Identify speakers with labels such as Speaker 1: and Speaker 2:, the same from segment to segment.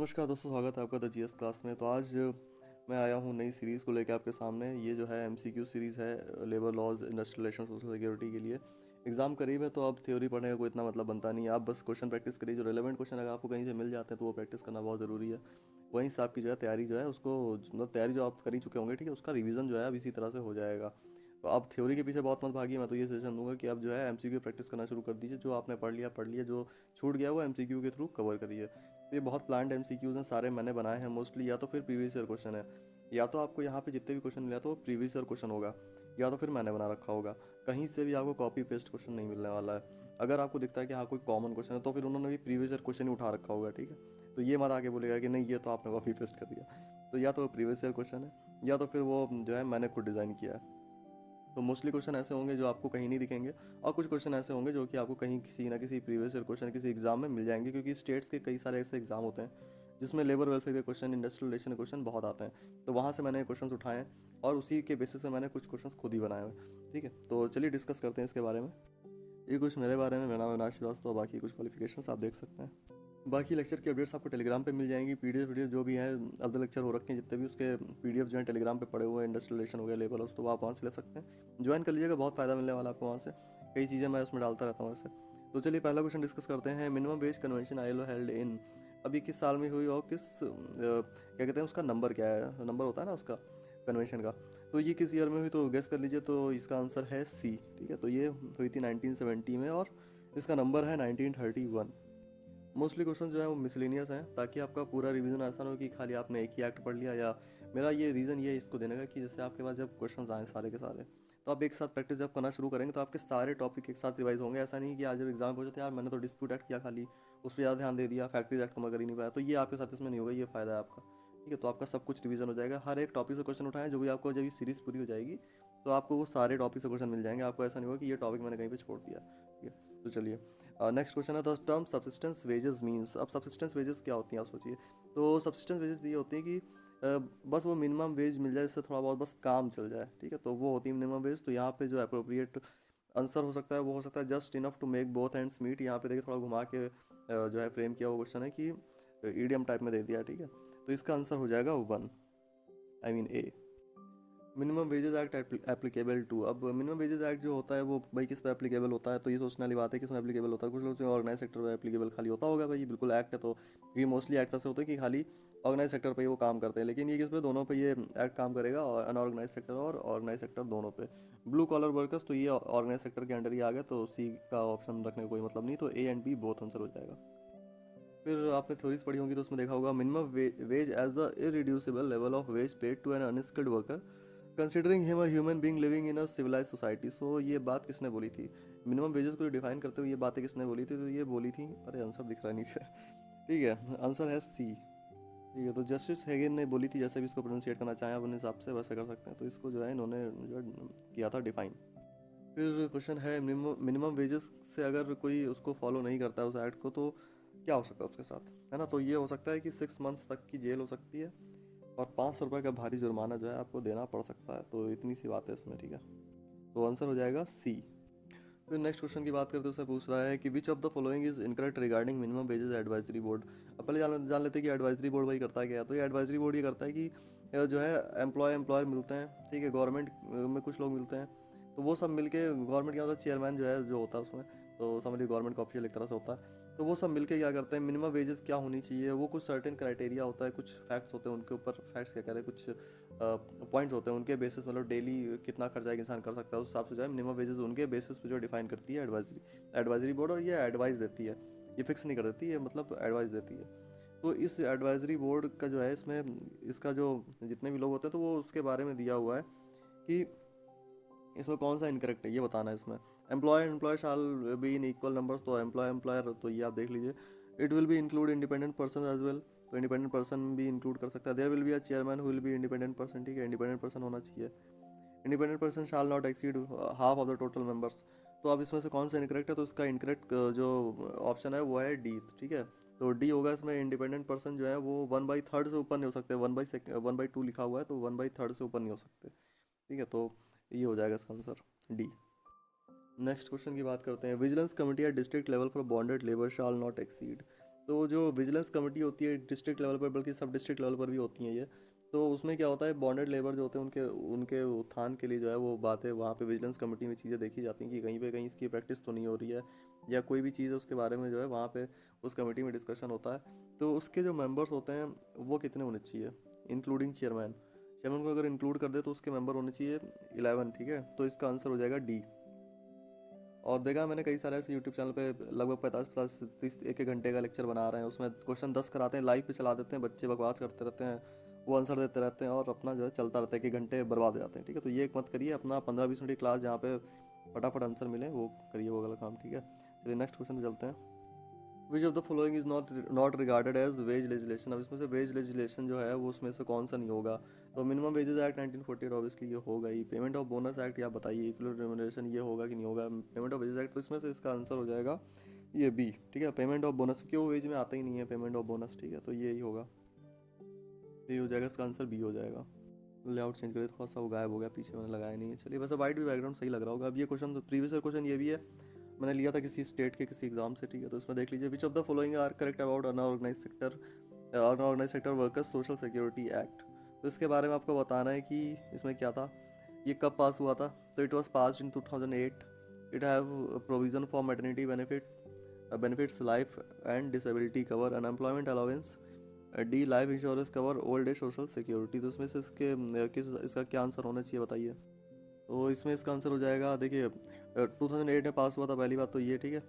Speaker 1: नमस्कार दोस्तों, स्वागत है आपका द जीएस क्लास में। तो आज मैं आया हूँ नई सीरीज़ को लेकर आपके सामने। ये जो है एमसीक्यू सीरीज़ है labour laws, industrial relation, social security के लिए। एग्जाम करीब है तो अब थ्योरी पढ़ने का कोई इतना मतलब बनता नहीं है। आप बस क्वेश्चन प्रैक्टिस करिए। जो रेलेवेंट क्वेश्चन अगर आपको कहीं से मिल जाते हैं तो वो प्रैक्टिस करना बहुत ज़रूरी है। वहीं से आपकी जो है तैयारी जो है उसको, मतलब तैयारी जो आप कर ही चुके होंगे, ठीक है, उसका रिवीजन जो है अब इसी तरह से हो जाएगा। तो आप थ्योरी के पीछे बहुत मत भागिए। मैं तो ये सजेशन दूंगा कि आप जो है एमसीक्यू प्रैक्टिस करना शुरू कर दीजिए। जो आपने पढ़ लिया, जो छूट गया वो एमसीक्यू के थ्रू कवर करिए। तो ये बहुत प्लान्ड एमसीक्यूज हैं, सारे मैंने बनाए हैं मोस्टली। या तो फिर प्रीवियस ईयर क्वेश्चन है, या तो आपको यहाँ पे जितने भी क्वेश्चन मिला तो वो प्रीवियस ईयर क्वेश्चन होगा, या तो फिर मैंने बना रखा होगा। कहीं से भी आपको कॉपी पेस्ट क्वेश्चन नहीं मिलने वाला है। अगर आपको दिखता है कि हाँ कोई कॉमन क्वेश्चन है तो फिर उन्होंने भी प्रीवियस ईयर क्वेश्चन ही उठा रखा होगा, ठीक है। तो ये मत आके बोलेगा कि नहीं ये तो आपने कॉपी पेस्ट कर दिया। तो या तो प्रीवियस ईयर क्वेश्चन है, या तो फिर वो जो है मैंने खुद डिज़ाइन किया है। तो मोस्टली क्वेश्चन ऐसे होंगे जो आपको कहीं नहीं दिखेंगे, और कुछ क्वेश्चन ऐसे होंगे जो कि आपको कहीं किसी ना किसी प्रीवियस ईयर क्वेश्चन किसी एग्जाम में मिल जाएंगे, क्योंकि स्टेट्स के कई सारे ऐसे एग्जाम होते हैं जिसमें लेबर वेलफेयर के क्वेश्चन, इंडस्ट्रियल रिलेशन के क्वेश्चन बहुत आते हैं। तो वहाँ से मैंने क्वेश्चन उठाए हैं और उसी के बेसिस पे मैंने कुछ क्वेश्चन खुद ही बनाए हुए हैं, ठीक है। तो चलिए डिस्कस करते हैं इसके बारे में। ये कुछ मेरे बारे में। मेरा नाम अविनाश श्रीवास्तव, बाकी कुछ क्वालिफिकेशंस आप देख सकते हैं। बाकी लेक्चर की अपडेट्स आपको टेलीग्राम पे मिल जाएंगी। पीडीएफ वीडियो जो भी है, अब लेक्चर हो रखे हैं जितने भी, उसके पीडीएफ जो है टेलीग्राम पे पड़े हुए हैं। इंडस्ट्रियल रिलेशन हो गया, लेबर हाउस, तो आप वहाँ से ले सकते हैं। ज्वाइन कर लीजिएगा, बहुत फ़ायदा मिलने वाला है आपको वहाँ से। कई चीज़ें मैं उसमें डालता रहता हूँ ऐसे। तो चलिए पहला क्वेश्चन डिस्कस करते हैं। Minimum wage convention ILO held in, अभी किस साल में हुई और किस क्या कहते हैं उसका नंबर क्या है, नंबर होता है ना उसका कन्वेंशन का। तो ये किस ईयर में हुई तो गेस कर लीजिए। तो इसका आंसर है सी, ठीक है। तो ये हुई थी 1970 में और इसका नंबर है 1931। मोस्टली क्वेश्चन जो है वो मिसलेनियस हैं, ताकि आपका पूरा रिवीजन ऐसा ना हो कि खाली आपने एक ही एक्ट पढ़ लिया। या मेरा ये रीज़न ये है इसको देने का कि जैसे आपके पास जब क्वेश्चंस आए सारे के सारे, तो आप एक साथ प्रैक्टिस जब करना शुरू करेंगे तो आपके सारे टॉपिक एक साथ रिवाइज होंगे। ऐसा नहीं कि आज जब एग्जाम पहुंचे तो यार मैंने तो डिस्प्यूट एक्ट किया, खाली उस पर ज़्यादा ध्यान दे दिया, फैक्ट्रीज एक्ट तो मैं कर ही नहीं पाया। तो ये आपके साथ इसमें नहीं होगा, ये फ़ायदा है आपका, ठीक है। तो आपका सब कुछ रिवीजन हो जाएगा। हर एक टॉपिक से क्वेश्चन उठाएं, जो भी आपको जब ये सीरीज़ पूरी हो जाएगी तो आपको वो सारे टॉपिक से क्वेश्चन मिल जाएंगे। आपको ऐसा नहीं होगा कि ये टॉपिक मैंने कहीं पे छोड़ दिया, ठीक है। तो चलिए नेक्स्ट क्वेश्चन है the term subsistence wages means. अब सब्सिस्टेंस वेजेस क्या होती हैं आप सोचिए। तो सब्सिस्टेंस वेजेस ये होती है कि बस वो मिनिमम वेज मिल जाए, जिससे थोड़ा बहुत बस काम चल जाए, ठीक है। तो वो होती है मिनिमम वेज। तो यहाँ पे जो अप्रोप्रिएट आंसर हो सकता है वो हो सकता है just enough to make both ends meet. यहाँ पे देखिए थोड़ा घुमा के जो है फ्रेम किया हुआ क्वेश्चन है कि ईडीएम टाइप में दे दिया, ठीक है। तो इसका आंसर हो जाएगा one, I mean A. Minimum wages act applicable to. अब मिनिमम वेजेस एक्ट जो होता है वो भाई किस पे एप्लीकेबल होता है, तो ये सोचने वाली बात है किस में एप्लीकेबल होता है। कुछ लोग ऑर्गेनाइज सेक्टर पे एप्लीकेबल खाली होता होगा, भाई बिल्कुल एक्ट है तो। क्योंकि मोस्टली एक्ट ऐसे होते हैं कि खाली ऑर्गेनाइज सेक्टर पे ही वो काम करते हैं, लेकिन ये किस पे, दोनों पे ये एक्ट काम करेगा, और अनऑर्गेनाइज सेक्टर और ऑर्गेनाइज सेक्टर दोनों पे। ब्लू कॉलर वर्कर्स तो ये ऑर्गेनाइज सेक्टर के अंडर ही आ गया, तो सी का ऑप्शन रखने का कोई मतलब नहीं। तो A and B both answer हो जाएगा। फिर आपने थ्योरीज पढ़ी होंगी तो उसमें देखा होगा minimum wage as the irreducible level of wage paid to an unskilled worker considering him a human being living in a civilised society. So ये बात किसने बोली थी, मिनिमम वेजेस को डिफाइन करते हुए ये बातें किसने बोली थी। तो ये बोली थी, अरे आंसर दिख रहा है नीचे, ठीक है, आंसर है सी, ठीक है। तो जस्टिस हेगन ने बोली थी, जैसे भी इसको प्रोनाउंसिएट करना चाहें अपने हिसाब से वैसे कर सकते हैं। तो इसको जो है इन्होंने जो है किया था डिफाइन। फिर क्वेश्चन है मिनिमम वेजेस से अगर कोई उसको फॉलो नहीं करता है उस एक्ट को, तो क्या हो सकता है उसके साथ, है ना। तो ये हो सकता है कि 6 मंथ्स तक की जेल हो सकती है और 500 रुपये का भारी जुर्माना जो है आपको देना पड़ सकता है। तो इतनी सी बात है इसमें, ठीक है। तो आंसर हो जाएगा सी। फिर नेक्स्ट क्वेश्चन की बात करते हैं, उससे पूछ रहा है कि विच of the following is incorrect regarding minimum wages advisory board. अब पहले जान लेते हैं कि एडवाइजरी बोर्ड भाई करता क्या है। तो ये एडवाइजरी बोर्ड ये करता है कि जो है एम्प्लॉयर मिलते हैं, ठीक है, गवर्नमेंट में कुछ लोग मिलते हैं। तो वो सब मिलके, गवर्नमेंट क्या होता है, चेयरमैन जो है जो होता है उसमें, तो समझ लीजिए गवर्नमेंट का ऑफिशियल एक तरह से होता है। तो वो सब मिलके क्या करते हैं, मिनिमम वेजेस क्या होनी चाहिए, वो कुछ सर्टेन क्राइटेरिया होता है, कुछ फैक्ट्स होते हैं उनके ऊपर, फैक्ट्स क्या कह रहे हैं, कुछ पॉइंट्स होते हैं उनके बेसिस, मतलब डेली कितना खर्चा एक इंसान कर सकता है उस हिसाब से जो है मिनिमम वेजेस उनके बेसिस पे जो डिफाइन करती है एडवाइजरी बोर्ड। और ये एडवाइस देती है, ये फिक्स नहीं कर देती है, मतलब एडवाइस देती है। तो इस एडवाइजरी बोर्ड का जो है, इसमें इसका जो जितने भी लोग होते हैं तो वो उसके बारे में दिया हुआ है कि इसमें कौन सा इनकरेक्ट है ये बताना है इसमें। Employ shall be in equal numbers, तो एम्प्लॉयर तो ये आप देख लीजिए। It will be include independent person as well, तो इंडिपेंडेंट पर्सन भी इंक्लूड कर सकता है। There will be a chairman who will be independent person, ठीक है, इंडिपेंडेंट पर्सन होना चाहिए। Independent person shall not exceed half of the total members. तो अब इसमें से कौन सा इनकरेक्ट है, तो इसका इनकरेक्ट जो ऑप्शन है वो है डी, ठीक है। तो डी होगा इसमें। इंडिपेंडेंट पर्सन जो है वो 1/3 से ऊपर नहीं हो सकते, 1/2 लिखा हुआ है तो 1/3 से ऊपर नहीं हो सकते, ठीक है। तो ये हो जाएगा इसका आंसर डी। नेक्स्ट क्वेश्चन की बात करते हैं। Vigilance committee at district level for bonded labour shall not exceed. तो जो विजिलेंस कमेटी होती है डिस्ट्रिक्ट लेवल पर, बल्कि सब डिस्ट्रिक्ट लेवल पर भी होती हैं ये, तो उसमें क्या होता है, बॉन्डेड लेबर जो होते हैं उनके उनके उत्थान के लिए जो है वो बातें वहाँ पे विजिलेंस कमेटी में चीज़ें देखी जाती हैं कि कहीं पे कहीं इसकी प्रैक्टिस तो नहीं हो रही है, या कोई भी चीज़ है उसके बारे में जो है वहाँ पे उस कमेटी में डिस्कशन होता है। तो उसके जो मेंबर्स होते हैं वो कितने होने चाहिए, इंक्लूडिंग चेयरमैन। चेयरमैन को अगर इंक्लूड कर दे तो उसके मेंबर होने चाहिए 11, ठीक है। तो इसका आंसर हो जाएगा डी। और देखा मैंने कई सारे ऐसे यूट्यूब चैनल पे लगभग 50-50 30 एक एक घंटे का लेक्चर बना रहे हैं, उसमें क्वेश्चन 10 कराते हैं, लाइव पे चला देते हैं, बच्चे बकवास करते रहते हैं, वो आंसर देते रहते हैं और अपना जो है चलता रहता है कि घंटे बर्बाद हो जाते हैं, ठीक है। तो ये एक मत करिए, अपना 15-20 मिनट की क्लास जहाँ पे फटाफट आंसर मिले वो करिए, वो वाला काम, ठीक है। चलिए नेक्स्ट क्वेश्चन पे चलते हैं। Which of the following is not regarded as wage legislation. अब इसमें से वेज लेजिस्लेशन जो है वो उसमें से कौन सा नहीं होगा। तो मिनिमम वेजेस एक्ट 1948 ऑब्वियसली ये होगा ही। पेमेंट ऑफ बोनस एक्ट या बताइए, इक्वल रेम्युनरेशन ये होगा कि नहीं होगा। पेमेंट ऑफ वेजेस एक्ट, तो इसमें से इसका आंसर हो जाएगा ये बी, ठीक है। पेमेंट ऑफ बोनस, क्यों वेज में आता ही नहीं है पेमेंट ऑफ बोनस, ठीक है, तो ये ही होगा, ये हो जाएगा, इसका आंसर बी हो जाएगा। लेआउट चेंज करिए थोड़ा सा, वो गायब हो गया, पीछे मैंने लगाया नहीं है। चलिए वैसे वाइट भी बैकग्राउंड सही लग रहा होगा। अब ये क्वेश्चन, प्रीवियस क्वेश्चन ये भी है, मैंने लिया था किसी स्टेट के किसी एग्जाम से, ठीक है। तो इसमें देख लीजिए, which of the following are correct about unorganised sector workers social security act. तो इसके बारे में आपको बताना है कि इसमें क्या था, ये कब पास हुआ था। तो it was pass in 2008। It have provision for maternity benefits, life and disability cover, unemployment allowance, D life insurance cover, old age social security. तो इसमें से इसका क्या आंसर होना चाहिए बताइए। तो इसमें इसका आंसर हो जाएगा, देखिए 2008 में पास हुआ था, पहली बात तो ये, ठीक है।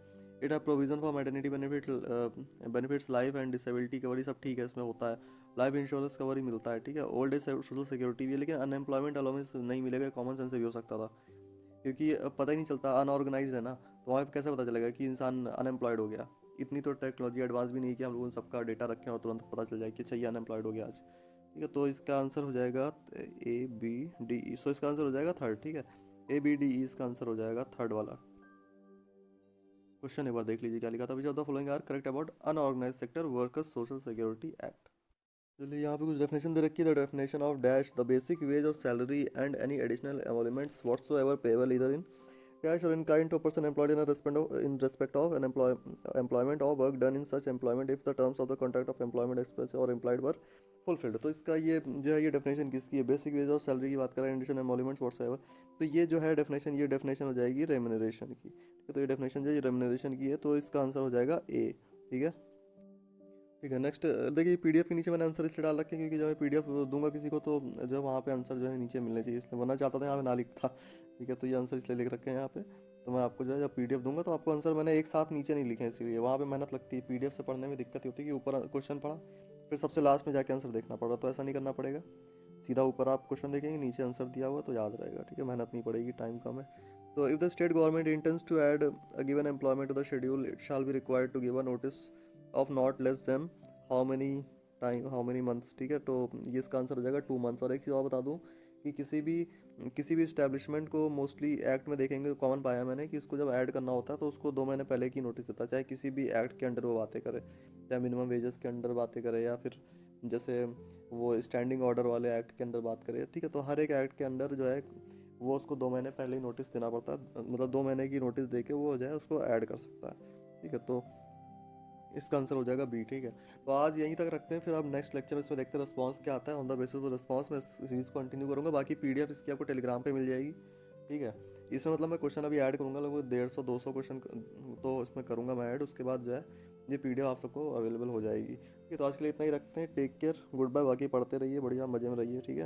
Speaker 1: इट है provision for maternity benefits, life and disability cover, ये सब ठीक है, इसमें होता है। लाइफ इंश्योरेंस कवर ही मिलता है, ठीक है। ओल्ड एज सोशल सिक्योरिटी भी है, लेकिन अनएम्प्लॉयमेंट अलाउंस नहीं मिलेगा। कॉमन सेंस से भी हो सकता था, क्योंकि पता ही नहीं चलता, अनऑर्गेनाइज है ना, तो वहाँ पे कैसे पता चलेगा कि इंसान अनएम्प्लॉयड हो गया। इतनी तो टेक्नोलॉजी एडवांस भी नहीं कि हम लोग उन सबका डेटा रखें और तुरंत पता चल जाए कि अच्छा ये अनएम्प्लॉयड हो गया आज, ठीक है। तो इसका आंसर हो जाएगा ए बी डी ई। सो इसका आंसर हो जाएगा थर्ड, ठीक है। ए बी डी ई इसका आंसर हो जाएगा थर्ड वाला। क्वेश्चन एक बार देख लीजिए क्या लिखा था, which of the following are correct about unorganised sector workers social security act. चलिए यहाँ पे कुछ डेफिनेशन दे रखी है। The definition of dash the basic wage और salary and any additional emoluments whatsoever payable either in cash or in kind to a person employed in respect of an employment or work done in such employment if the terms of the contract of employment express or implied were fulfilled। तो इसका ये जो है ये definition किसकी है, basic wage और salary की बात करें, एडिशन एमोलमेंट्स व्हाटसोएवर। तो ये जो है डेफिनेशन, ये डेफिनेशन हो जाएगी रेम्युनरेशन की, ठीक है। तो ये डेफिनेशन जो है ये रेम्युनरेशन की है, तो इसका आंसर हो जाएगा ए, ठीक है। ठीक है नेक्स्ट देखिए, पीडीएफ के नीचे मैंने आंसर इसलिए डाल रखे हैं क्योंकि जब मैं पीडीएफ दूंगा किसी को तो जो है वहाँ पे आंसर जो है नीचे मिलने चाहिए, इसलिए वरना चाहता था यहाँ पे ना लिखता, ठीक है। तो ये आंसर इसलिए लिख रखे हैं यहाँ पे। तो मैं आपको जो है जब पीडीएफ दूंगा तो आपको आंसर मैंने एक साथ नीचे नहीं लिखे हैं, इसीलिए वहाँ पे मेहनत लगती है। पीडीएफ से पढ़ने में दिक्कत होती है कि ऊपर क्वेश्चन पढ़ा फिर सबसे लास्ट में जाके आंसर देखना पड़ रहा, तो ऐसा नहीं करना पड़ेगा। सीधा ऊपर आप क्वेश्चन देखेंगे, नीचे आंसर दिया हुआ तो याद रहेगा, ठीक है। मेहनत नहीं पड़ेगी, टाइम कम है। तो if the state government intends to add a given employment to the schedule, it shall be required to give a notice of not less than how many months, ठीक है। तो ये इसका आंसर हो जाएगा 2 मंथ्स। और एक चीज़ और बता दूं कि किसी भी इस्टेब्लिशमेंट को मोस्टली एक्ट में देखेंगे, कॉमन पाया मैंने कि उसको जब ऐड करना होता है तो उसको 2 महीने पहले की नोटिस देता है, चाहे किसी भी एक्ट के अंडर वो बातें करे, चाहे मिनिमम वेजेस के अंडर बातें करे या फिर जैसे वो स्टैंडिंग ऑर्डर वाले एक्ट के अंदर बात करे, ठीक है। तो हर एक एक्ट के अंडर जो है वो उसको 2 महीने पहले ही नोटिस देना पड़ता है, मतलब 2 महीने की नोटिस दे के वो जो है उसको ऐड कर सकता है, ठीक है। तो इसका आंसर हो जाएगा बी, ठीक है। तो आज यहीं तक रखते हैं, फिर आप नेक्स्ट लेक्चर में इसमें देखते हैं रिस्पांस क्या आता है। On the basis of response मैं सीरीज को कंटिन्यू करूँगा। बाकी पीडीएफ इसकी आपको टेलीग्राम पे मिल जाएगी, ठीक है। इसमें मतलब मैं क्वेश्चन अभी ऐड करूँगा, लगभग 150-200 क्वेश्चन तो इसमें करूँगा मैं ऐड। उसके बाद जो है ये पीडीएफ आप सबको अवेलेबल हो जाएगी, ठीक है। तो आज के लिए इतना ही रखते हैं। Take care, good bye. बाकी पढ़ते रहिए, बढ़िया मज़े में रहिए, ठीक है।